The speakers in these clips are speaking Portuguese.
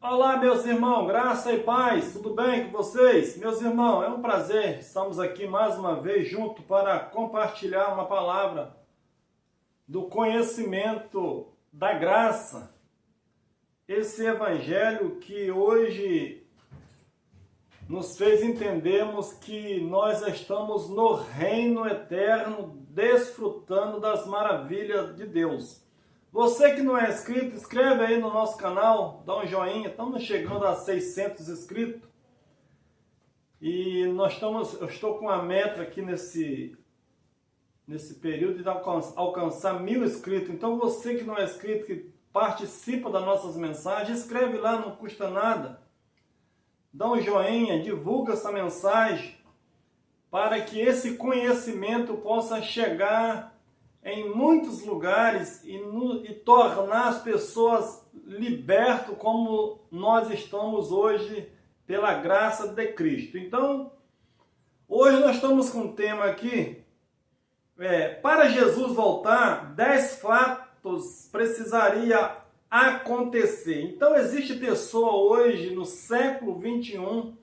Olá, meus irmãos, graça e paz, tudo bem com vocês? Meus irmãos, é um prazer, estamos aqui mais uma vez juntos para compartilhar uma palavra do conhecimento da graça. Esse evangelho que hoje nos fez entendermos que nós estamos no reino eterno, desfrutando das maravilhas de Deus. Você que não é inscrito, inscreve aí no nosso canal, dá um joinha, estamos chegando a 600 inscritos. E eu estou com a meta aqui nesse período de alcançar 1000 inscritos. Então você que não é inscrito, que participa das nossas mensagens, escreve lá, não custa nada. Dá um joinha, divulga essa mensagem para que esse conhecimento possa chegar em muitos lugares e tornar as pessoas libertas como nós estamos hoje pela graça de Cristo. Então, hoje nós estamos com um tema aqui, para Jesus voltar, 10 fatos precisaria acontecer. Então, existe pessoa hoje no século 21,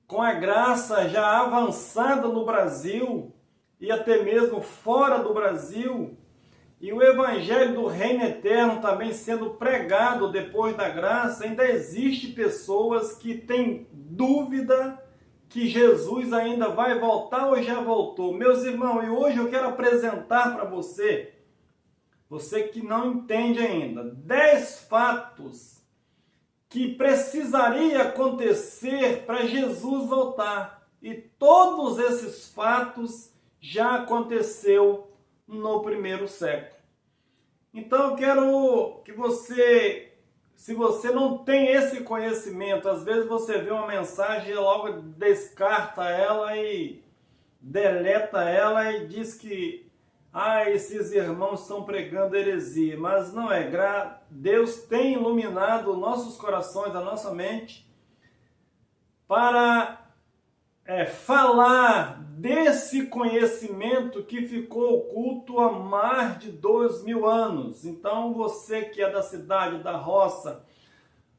com a graça já avançada no Brasil, e até mesmo fora do Brasil, e o evangelho do reino eterno também sendo pregado depois da graça, ainda existe pessoas que têm dúvida que Jesus ainda vai voltar ou já voltou. Meus irmãos, e hoje eu quero apresentar para você que não entende ainda, 10 fatos que precisaria acontecer para Jesus voltar. E todos esses fatos já aconteceu no primeiro século. Então eu quero que você, se você não tem esse conhecimento, às vezes você vê uma mensagem e logo descarta ela e deleta ela e diz que esses irmãos estão pregando heresia. Mas não é. Deus tem iluminado nossos corações, a nossa mente, para falar desse conhecimento que ficou oculto há mais de 2000 anos. Então você que é da cidade, da roça,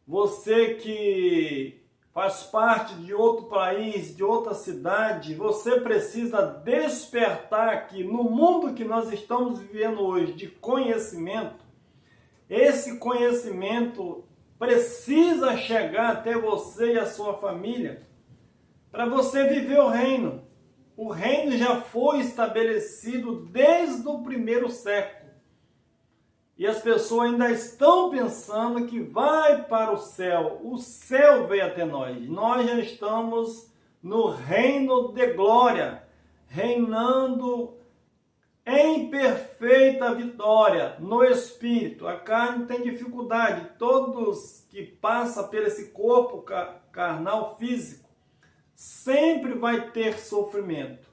você que faz parte de outro país, de outra cidade, você precisa despertar que no mundo que nós estamos vivendo hoje de conhecimento, esse conhecimento precisa chegar até você e a sua família, para você viver o reino. O reino já foi estabelecido desde o primeiro século. E as pessoas ainda estão pensando que vai para o céu. O céu veio até nós. Nós já estamos no reino de glória, reinando em perfeita vitória no Espírito. A carne tem dificuldade. Todos que passam por esse corpo carnal físico, sempre vai ter sofrimento,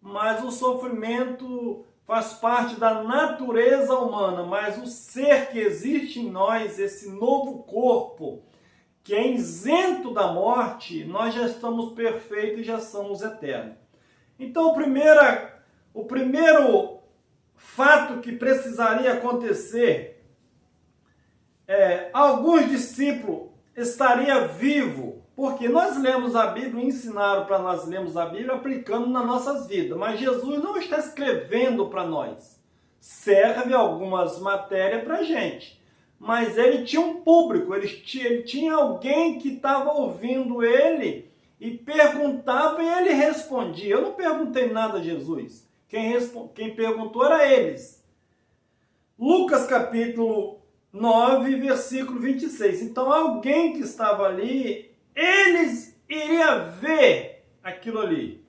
mas o sofrimento faz parte da natureza humana, mas o ser que existe em nós, esse novo corpo, que é isento da morte, nós já estamos perfeitos e já somos eternos. Então o primeiro fato que precisaria acontecer alguns discípulos estariam vivos, porque nós lemos a Bíblia, ensinaram para nós lermos a Bíblia, aplicando nas nossas vidas. Mas Jesus não está escrevendo para nós. Serve algumas matérias para a gente. Mas ele tinha um público, ele tinha alguém que estava ouvindo ele e perguntava e ele respondia. Eu não perguntei nada a Jesus. Quem perguntou era eles. Lucas capítulo 9, versículo 26. Então alguém que estava ali, eles iriam ver aquilo ali.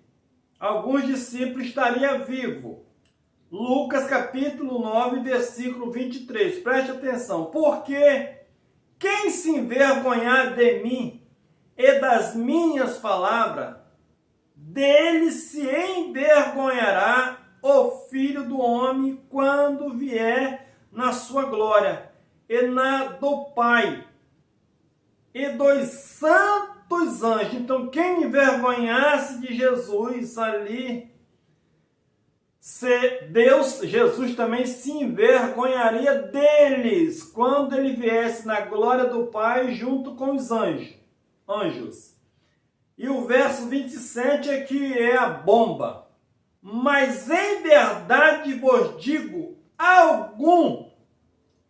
Alguns discípulos estariam vivos. Lucas capítulo 9, versículo 23. Preste atenção. Porque quem se envergonhar de mim e das minhas palavras, dele se envergonhará o Filho do Homem quando vier na sua glória e na do Pai e dos santos anjos. Então, quem envergonhasse de Jesus ali Jesus também se envergonharia deles quando ele viesse na glória do Pai junto com os anjos. E o verso 27 é que é a bomba. Mas em verdade vos digo, algum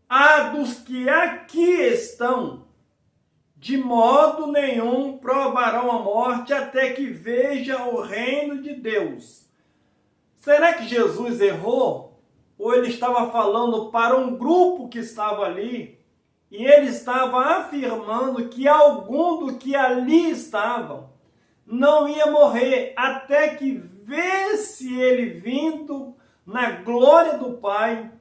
há dos que aqui estão, de modo nenhum provarão a morte até que veja o reino de Deus. Será que Jesus errou? Ou ele estava falando para um grupo que estava ali, e ele estava afirmando que algum do que ali estavam não ia morrer até que visse ele vindo na glória do Pai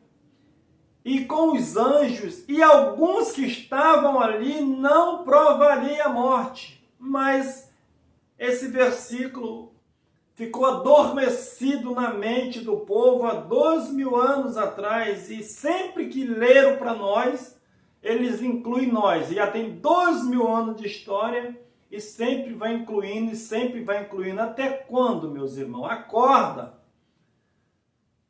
e com os anjos, e alguns que estavam ali não provariam a morte. Mas esse versículo ficou adormecido na mente do povo há 2000 anos atrás, e sempre que leram para nós, eles incluem nós. E já tem 2000 anos de história, e sempre vai incluindo, e sempre vai incluindo. Até quando, meus irmãos? Acorda!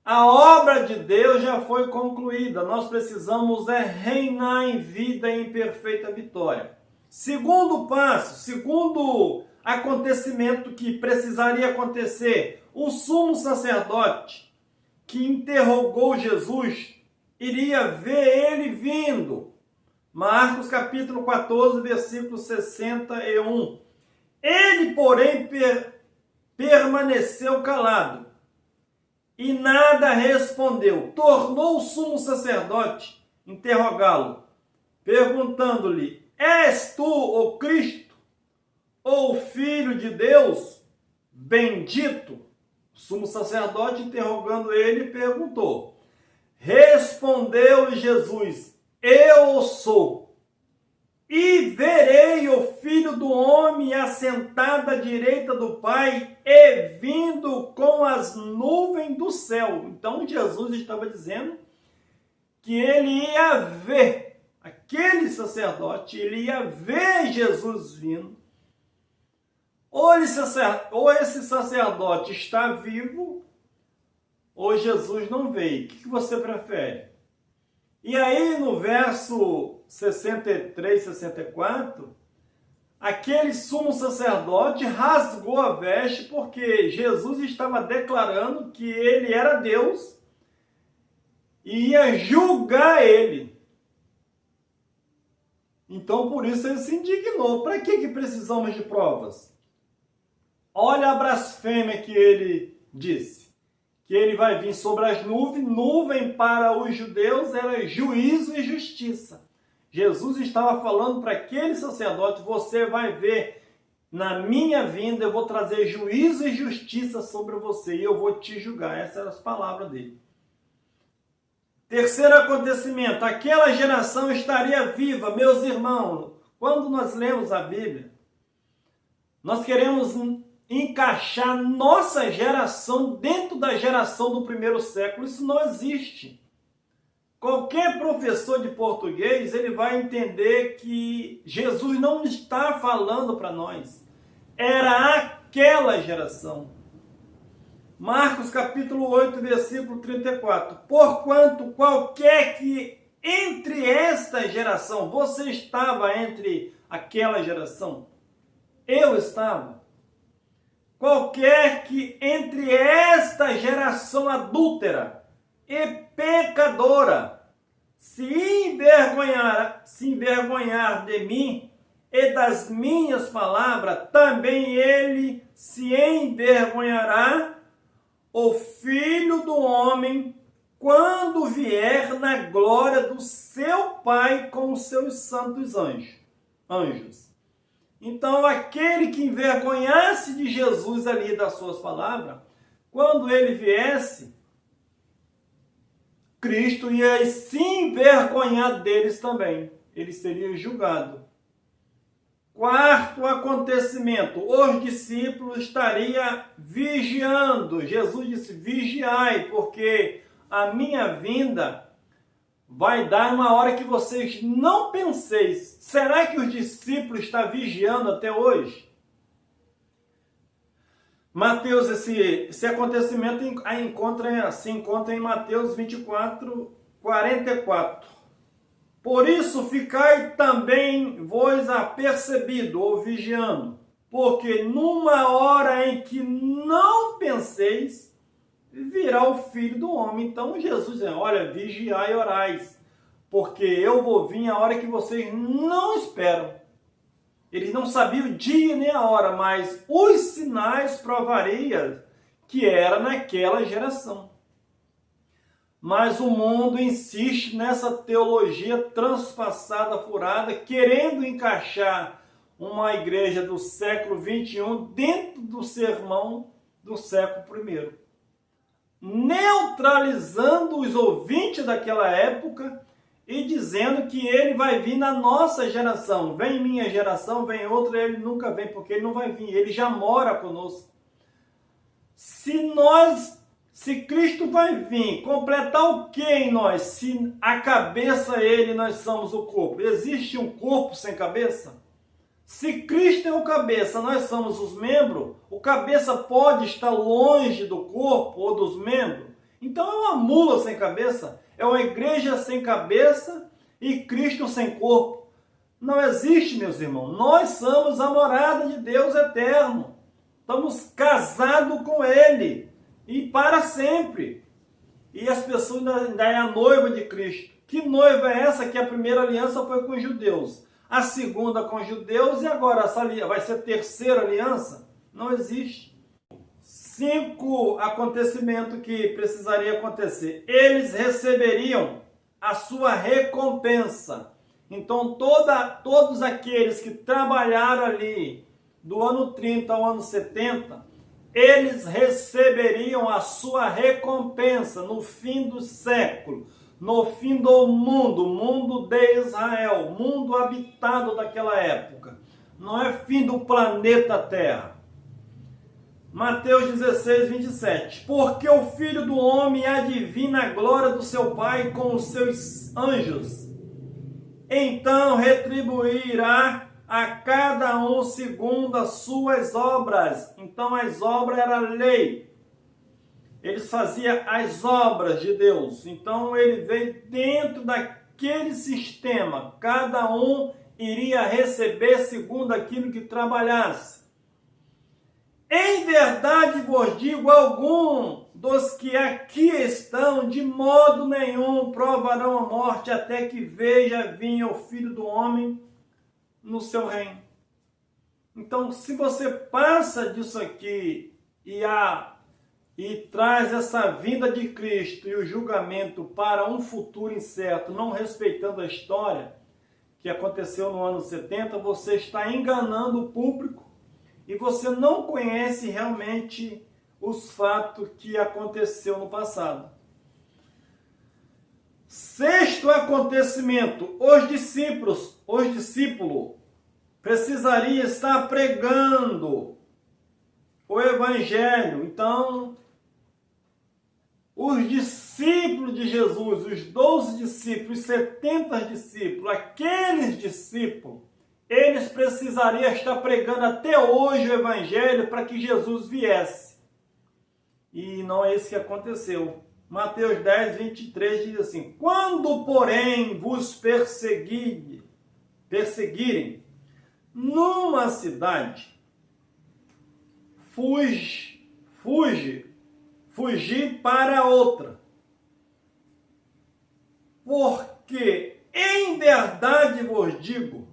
A obra de Deus já foi concluída. Nós precisamos reinar em vida e em perfeita vitória. Segundo passo, segundo acontecimento que precisaria acontecer, o sumo sacerdote que interrogou Jesus iria ver ele vindo. Marcos capítulo 14, versículo 61. Ele, porém, permaneceu calado e nada respondeu. Tornou o sumo sacerdote interrogá-lo, perguntando-lhe: És tu o Cristo, ou Filho de Deus bendito? O sumo sacerdote, interrogando ele, perguntou. Respondeu-lhe Jesus: Eu sou, e verei o Filho do Homem assentado à direita do Pai e vindo com as nuvens do céu. Então Jesus estava dizendo que ele ia ver, aquele sacerdote, ele ia ver Jesus vindo. Ou esse sacerdote está vivo, ou Jesus não veio. O que você prefere? E aí no verso 63, 64, aquele sumo sacerdote rasgou a veste porque Jesus estava declarando que ele era Deus e ia julgar ele. Então por isso ele se indignou. Para que precisamos de provas? Olha a blasfêmia que ele disse. Que ele vai vir sobre as nuvens. Nuvem para os judeus era juízo e justiça. Jesus estava falando para aquele sacerdote: você vai ver na minha vinda, eu vou trazer juízo e justiça sobre você, e eu vou te julgar. Essas eram as palavras dele. Terceiro acontecimento, aquela geração estaria viva. Meus irmãos, quando nós lemos a Bíblia, nós queremos encaixar nossa geração dentro da geração do primeiro século. Isso não existe. Qualquer professor de português, ele vai entender que Jesus não está falando para nós. Era aquela geração. Marcos capítulo 8, versículo 34. Porquanto qualquer que entre esta geração, você estava entre aquela geração, eu estava. Qualquer que entre esta geração adúltera e pecadora se envergonhar de mim e das minhas palavras, também ele se envergonhará, o Filho do Homem, quando vier na glória do seu Pai com os seus santos anjos. Então, aquele que envergonhasse de Jesus ali das suas palavras, quando ele viesse, Cristo ia se envergonhar deles também. Ele seria julgado. Quarto acontecimento, os discípulos estariam vigiando. Jesus disse: vigiai, porque a minha vinda vai dar uma hora que vocês não penseis. Será que os discípulos estão vigiando até hoje? Mateus, esse acontecimento se encontra em Mateus 24, 44. Por isso ficai também vós apercebido ou vigiando, porque numa hora em que não penseis, virá o Filho do Homem. Então Jesus diz, olha, vigiai e orais, porque eu vou vir a hora que vocês não esperam. Eles não sabiam o dia nem a hora, mas os sinais provariam que era naquela geração. Mas o mundo insiste nessa teologia transpassada, furada, querendo encaixar uma igreja do século XXI dentro do sermão do século I, neutralizando os ouvintes daquela época e dizendo que ele vai vir na nossa geração. Vem minha geração, vem outra, ele nunca vem, porque ele não vai vir, ele já mora conosco. Se Cristo vai vir, completar o que em nós? Se a cabeça é ele, nós somos o corpo. Existe um corpo sem cabeça? Se Cristo é o cabeça, nós somos os membros, o cabeça pode estar longe do corpo ou dos membros? Então é uma mula sem cabeça, é uma igreja sem cabeça e Cristo sem corpo. Não existe, meus irmãos. Nós somos a morada de Deus eterno. Estamos casados com Ele e para sempre. E as pessoas ainda é a noiva de Cristo. Que noiva é essa? Que a primeira aliança foi com os judeus, a segunda com os judeus e agora essa vai ser a terceira aliança? Não existe. 5 acontecimentos que precisaria acontecer. Eles receberiam a sua recompensa. Então todos aqueles que trabalharam ali do ano 30 ao ano 70, eles receberiam a sua recompensa no fim do século, no fim do mundo de Israel, mundo habitado daquela época. Não é fim do planeta Terra. Mateus 16, 27. Porque o Filho do Homem adivina a glória do seu Pai com os seus anjos. Então retribuirá a cada um segundo as suas obras. Então as obras era a lei. Eles faziam as obras de Deus. Então ele veio dentro daquele sistema. Cada um iria receber segundo aquilo que trabalhasse. Em verdade vos digo, algum dos que aqui estão, de modo nenhum provarão a morte, até que veja vir o Filho do Homem no seu reino. Então, se você passa disso aqui e traz essa vinda de Cristo e o julgamento para um futuro incerto, não respeitando a história que aconteceu no ano 70, você está enganando o público e você não conhece realmente os fatos que aconteceu no passado. 6º acontecimento, os discípulos precisariam estar pregando o evangelho. Então, os discípulos de Jesus, os 12 discípulos, os 70 discípulos, aqueles discípulos, eles precisariam estar pregando até hoje o evangelho para que Jesus viesse. E não é isso que aconteceu. Mateus 10, 23 diz assim: quando, porém, vos perseguirem numa cidade, fugi para outra. Porque em verdade vos digo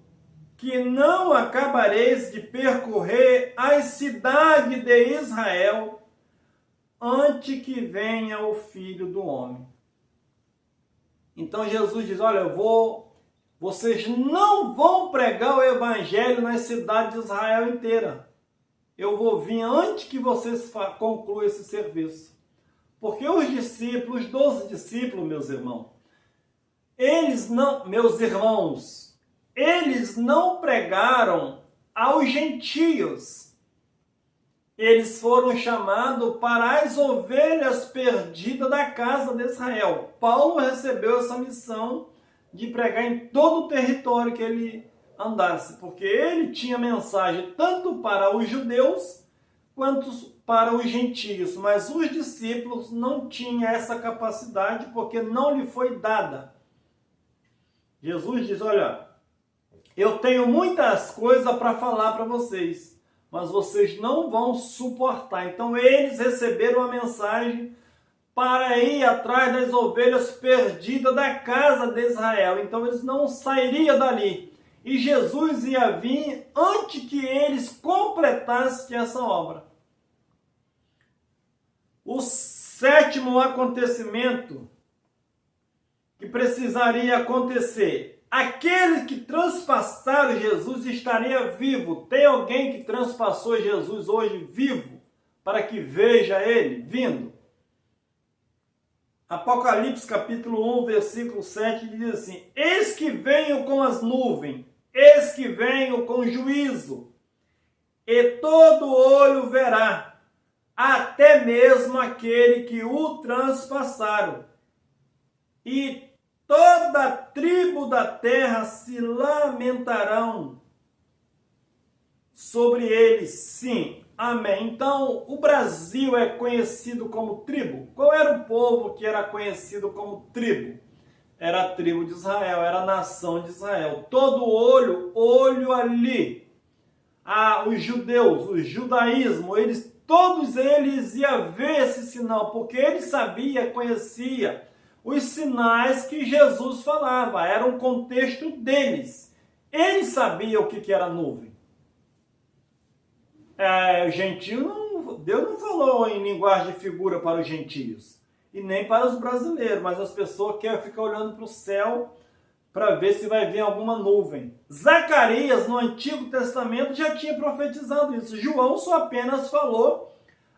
que não acabareis de percorrer as cidades de Israel antes que venha o Filho do Homem. Então Jesus diz, olha, vocês não vão pregar o evangelho nas cidades de Israel inteira. Eu vou vir antes que vocês concluam esse serviço. Porque os discípulos, os 12 discípulos, meus irmãos, eles não pregaram aos gentios. Eles foram chamados para as ovelhas perdidas da casa de Israel. Paulo recebeu essa missão de pregar em todo o território que ele andasse, porque ele tinha mensagem tanto para os judeus quanto para os gentios, mas os discípulos não tinham essa capacidade porque não lhe foi dada. Jesus diz, olha, eu tenho muitas coisas para falar para vocês, mas vocês não vão suportar. Então eles receberam a mensagem para ir atrás das ovelhas perdidas da casa de Israel. Então eles não sairiam dali. E Jesus ia vir antes que eles completassem essa obra. O sétimo acontecimento que precisaria acontecer. Aquele que transpassaram Jesus estaria vivo. Tem alguém que transpassou Jesus hoje vivo para que veja ele vindo? Apocalipse capítulo 1, versículo 7 diz assim: eis que venho com as nuvens, eis que venho com juízo, e todo olho verá, até mesmo aquele que o transpassaram. E toda a tribo da terra se lamentarão sobre eles, sim. Amém. Então, o Brasil é conhecido como tribo. Qual era o povo que era conhecido como tribo? Era a tribo de Israel, era a nação de Israel. Todo olho ali. Os judeus, o judaísmo, todos eles iam ver esse sinal, porque eles sabiam, conhecia os sinais que Jesus falava. Era um contexto deles. Eles sabiam o que era nuvem. Gentio, Deus não falou em linguagem de figura para os gentios, e nem para os brasileiros, mas as pessoas querem ficar olhando para o céu para ver se vai vir alguma nuvem. Zacarias, no Antigo Testamento, já tinha profetizado isso. João só apenas falou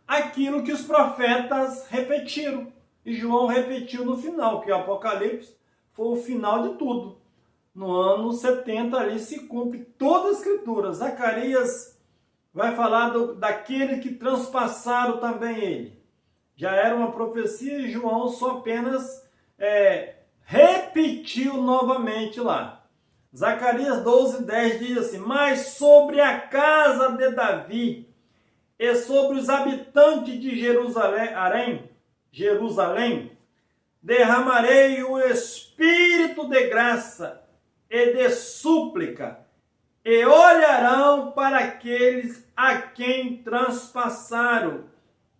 aquilo que os profetas repetiram. E João repetiu no final, que o Apocalipse foi o final de tudo. No ano 70 ali se cumpre toda a Escritura. Zacarias vai falar daquele que transpassaram também ele. Já era uma profecia e João só apenas repetiu novamente lá. Zacarias 12:10 diz assim: mas sobre a casa de Davi e sobre os habitantes de Jerusalém, derramarei o espírito de graça e de súplica, e olharão para aqueles a quem transpassaram,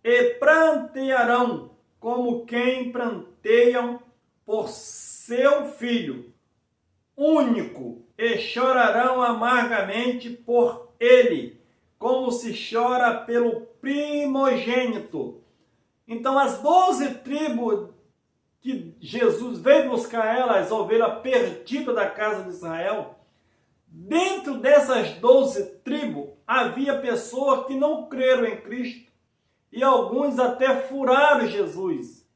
e prantearão como quem pranteiam por seu filho único, e chorarão amargamente por ele, como se chora pelo primogênito. Então as 12 tribos que Jesus veio buscar as ovelhas perdidas da casa de Israel, dentro dessas 12 tribos havia pessoas que não creram em Cristo, e alguns até furaram Jesus,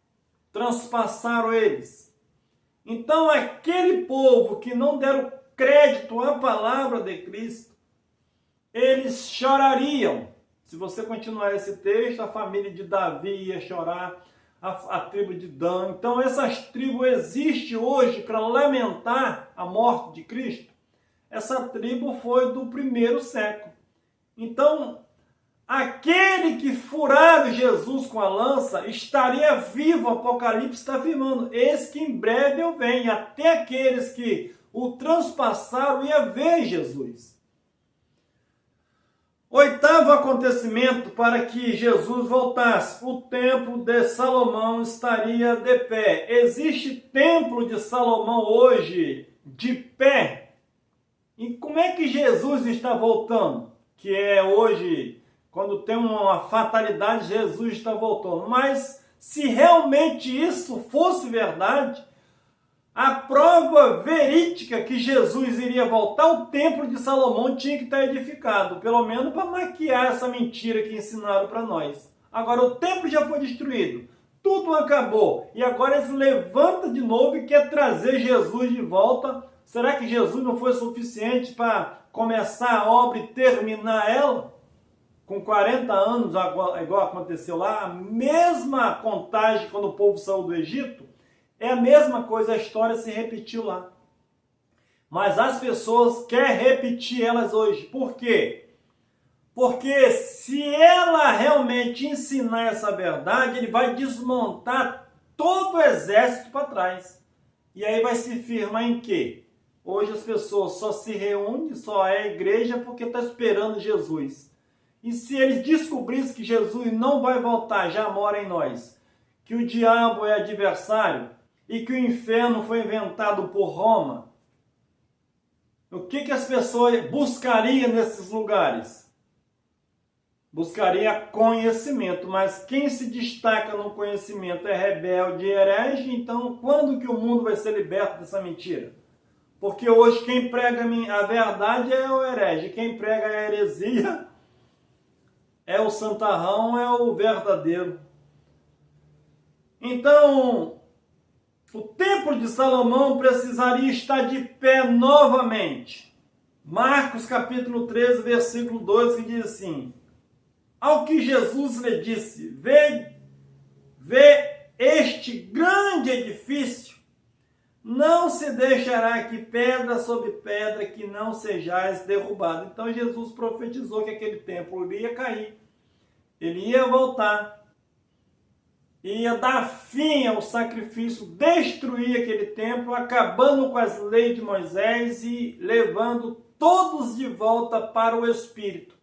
transpassaram eles. Então aquele povo que não deram crédito à palavra de Cristo, eles chorariam. Se você continuar esse texto, a família de Davi ia chorar, a tribo de Dan. Então essas tribos existem hoje para lamentar a morte de Cristo. Essa tribo foi do primeiro século. Então, aquele que furaram Jesus com a lança estaria vivo. O Apocalipse está afirmando: eis que em breve eu venho. Até aqueles que o transpassaram iam ver Jesus. Oitavo acontecimento para que Jesus voltasse: o templo de Salomão estaria de pé. Existe templo de Salomão hoje de pé? E como é que Jesus está voltando? Que é hoje, quando tem uma fatalidade, Jesus está voltando. Mas se realmente isso fosse verdade, a prova verídica que Jesus iria voltar, o templo de Salomão tinha que estar edificado, pelo menos para maquiar essa mentira que ensinaram para nós. Agora o templo já foi destruído, tudo acabou, e agora eles levantam de novo e quer trazer Jesus de volta. Será que Jesus não foi suficiente para começar a obra e terminar ela? Com 40 anos, igual aconteceu lá, a mesma contagem quando o povo saiu do Egito, é a mesma coisa, a história se repetiu lá. Mas as pessoas querem repetir elas hoje. Por quê? Porque se ela realmente ensinar essa verdade, ele vai desmontar todo o exército para trás. E aí vai se firmar em quê? Hoje as pessoas só se reúnem, só é igreja porque está esperando Jesus. E se eles descobrissem que Jesus não vai voltar, já mora em nós, que o diabo é adversário e que o inferno foi inventado por Roma, o que as pessoas buscariam nesses lugares? Buscaria conhecimento, mas quem se destaca no conhecimento é rebelde e herege, então quando que o mundo vai ser liberto dessa mentira? Porque hoje quem prega a verdade é o herege, quem prega a heresia é o santarrão, é o verdadeiro. Então, o templo de Salomão precisaria estar de pé novamente. Marcos capítulo 13, versículo 2, que diz assim: ao que Jesus lhe disse, vê este grande edifício, não se deixará aqui pedra sobre pedra que não sejais derrubado. Então Jesus profetizou que aquele templo ia cair, ele ia voltar, ia dar fim ao sacrifício, destruir aquele templo, acabando com as leis de Moisés e levando todos de volta para o Espírito.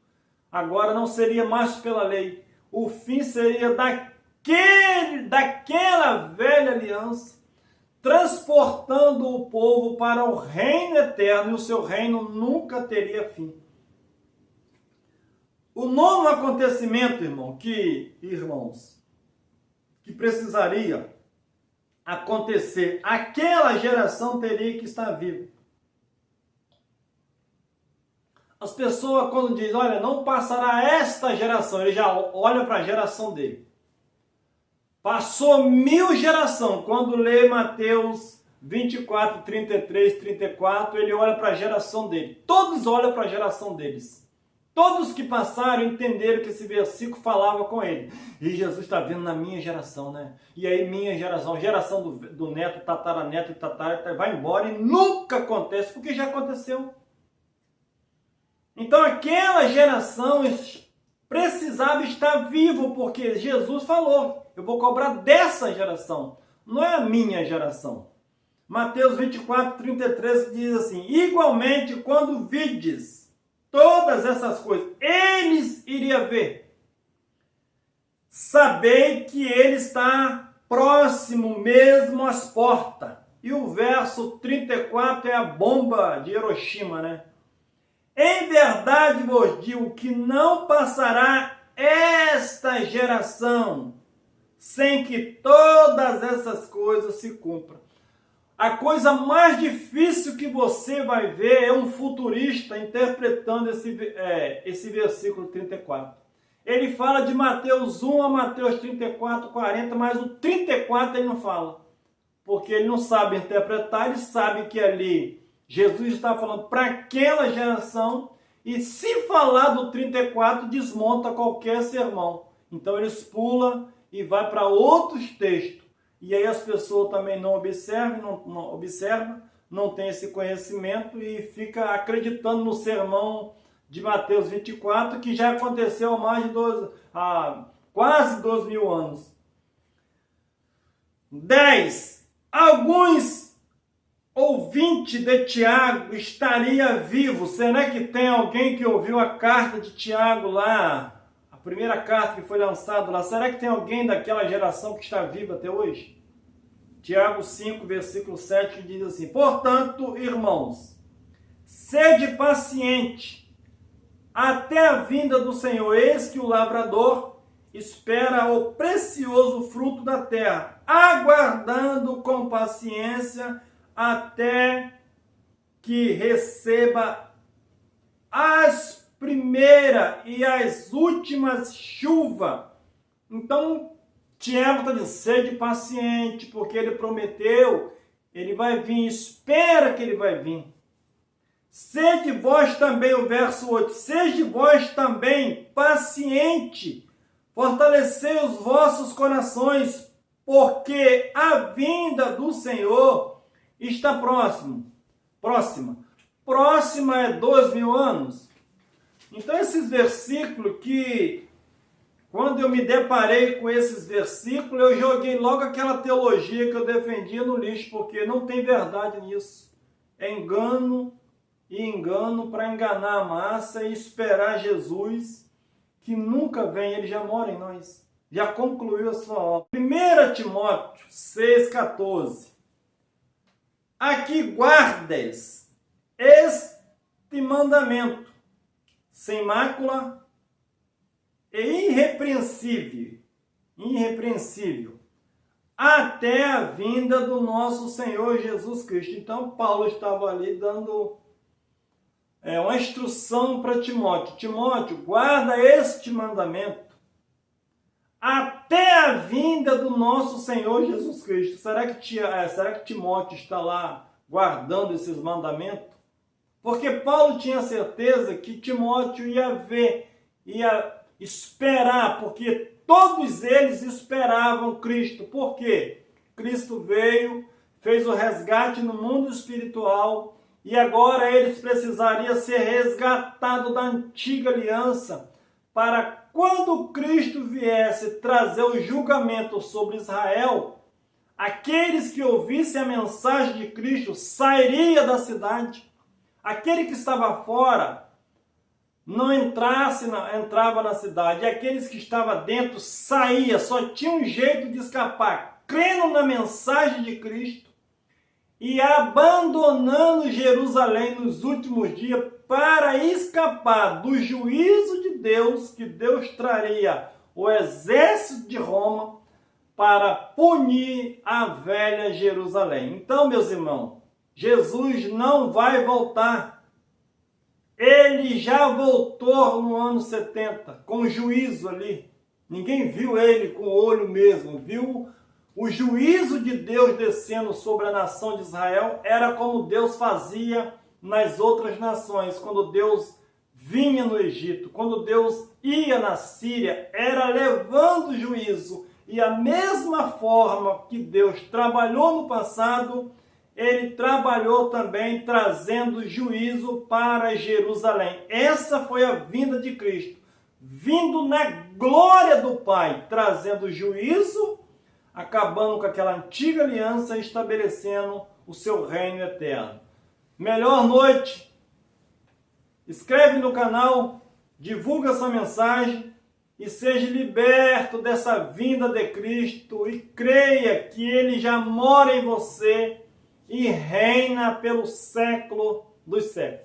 Agora não seria mais pela lei, o fim seria daquela velha aliança, transportando o povo para o reino eterno, e o seu reino nunca teria fim. O nono acontecimento, irmãos, que precisaria acontecer, aquela geração teria que estar viva. As pessoas, quando dizem, olha, não passará esta geração, ele já olha para a geração dele. Passou 1000 gerações. Quando lê Mateus 24, 33, 34, ele olha para a geração dele. Todos olham para a geração deles. Todos que passaram entenderam que esse versículo falava com ele. E Jesus está vendo na minha geração, né? E aí minha geração, geração do neto, tataraneto e tatara, vai embora e nunca acontece, porque já aconteceu. Então aquela geração precisava estar vivo, porque Jesus falou, eu vou cobrar dessa geração, não é a minha geração. Mateus 24, 33 diz assim: igualmente quando vides todas essas coisas, eles iriam ver, sabei que ele está próximo mesmo às portas. E o verso 34 é a bomba de Hiroshima, né? Em verdade vos digo que não passará esta geração sem que todas essas coisas se cumpram. A coisa mais difícil que você vai ver é um futurista interpretando esse versículo 34. Ele fala de Mateus 1 a Mateus 34, 40, mas o 34 ele não fala. Porque ele não sabe interpretar, ele sabe que ali Jesus está falando para aquela geração, e se falar do 34, desmonta qualquer sermão. Então eles pulam e vai para outros textos. E aí as pessoas também não observam, não tem esse conhecimento e fica acreditando no sermão de Mateus 24, que já aconteceu há quase 2000 anos. 10. Alguns ouvinte de Tiago estaria vivo. Será que tem alguém que ouviu a carta de Tiago lá? A primeira carta que foi lançada lá. Será que tem alguém daquela geração que está viva até hoje? Tiago 5, versículo 7, que diz assim: portanto, irmãos, sede paciente até a vinda do Senhor. Eis que o lavrador espera o precioso fruto da terra, aguardando com paciência até que receba as primeiras e as últimas chuvas. Então, Tiago está dizendo, sede paciente, porque ele prometeu, ele vai vir, espera que ele vai vir. Sede vós também, o verso 8, sede vós também paciente, fortalecei os vossos corações, porque a vinda do Senhor está próxima. Próxima é 2000 anos. Então esses versículos que, quando eu me deparei com esses versículos, eu joguei logo aquela teologia que eu defendia no lixo, porque não tem verdade nisso. É engano e engano para enganar a massa e esperar Jesus, que nunca vem, ele já mora em nós. Já concluiu a sua obra. 1 Timóteo 6,14. Aqui guardes este mandamento, sem mácula e irrepreensível, até a vinda do nosso Senhor Jesus Cristo. Então Paulo estava ali dando uma instrução para Timóteo. Timóteo, guarda este mandamento até a vinda do nosso Senhor Jesus Cristo. Será que Timóteo está lá guardando esses mandamentos? Porque Paulo tinha certeza que Timóteo ia esperar, porque todos eles esperavam Cristo. Por quê? Cristo veio, fez o resgate no mundo espiritual e agora eles precisariam ser resgatados da antiga aliança para quando Cristo viesse trazer o julgamento sobre Israel, aqueles que ouvissem a mensagem de Cristo sairiam da cidade. Aquele que estava fora não entrava na cidade. E aqueles que estavam dentro saía. Só tinha um jeito de escapar, crendo na mensagem de Cristo e abandonando Jerusalém nos últimos dias para escapar do juízo de Deus, que Deus traria o exército de Roma para punir a velha Jerusalém. Então, meus irmãos, Jesus não vai voltar. Ele já voltou no ano 70, com juízo ali. Ninguém viu ele com o olho mesmo, viu o juízo de Deus descendo sobre a nação de Israel. Era como Deus fazia nas outras nações, quando Deus vinha no Egito, quando Deus ia na Síria, era levando juízo. E a mesma forma que Deus trabalhou no passado, ele trabalhou também trazendo juízo para Jerusalém. Essa foi a vinda de Cristo, vindo na glória do Pai, trazendo juízo, acabando com aquela antiga aliança e estabelecendo o seu reino eterno. Melhor noite. Inscreve no canal, divulga essa mensagem e seja liberto dessa vinda de Cristo e creia que ele já mora em você e reina pelo século dos séculos.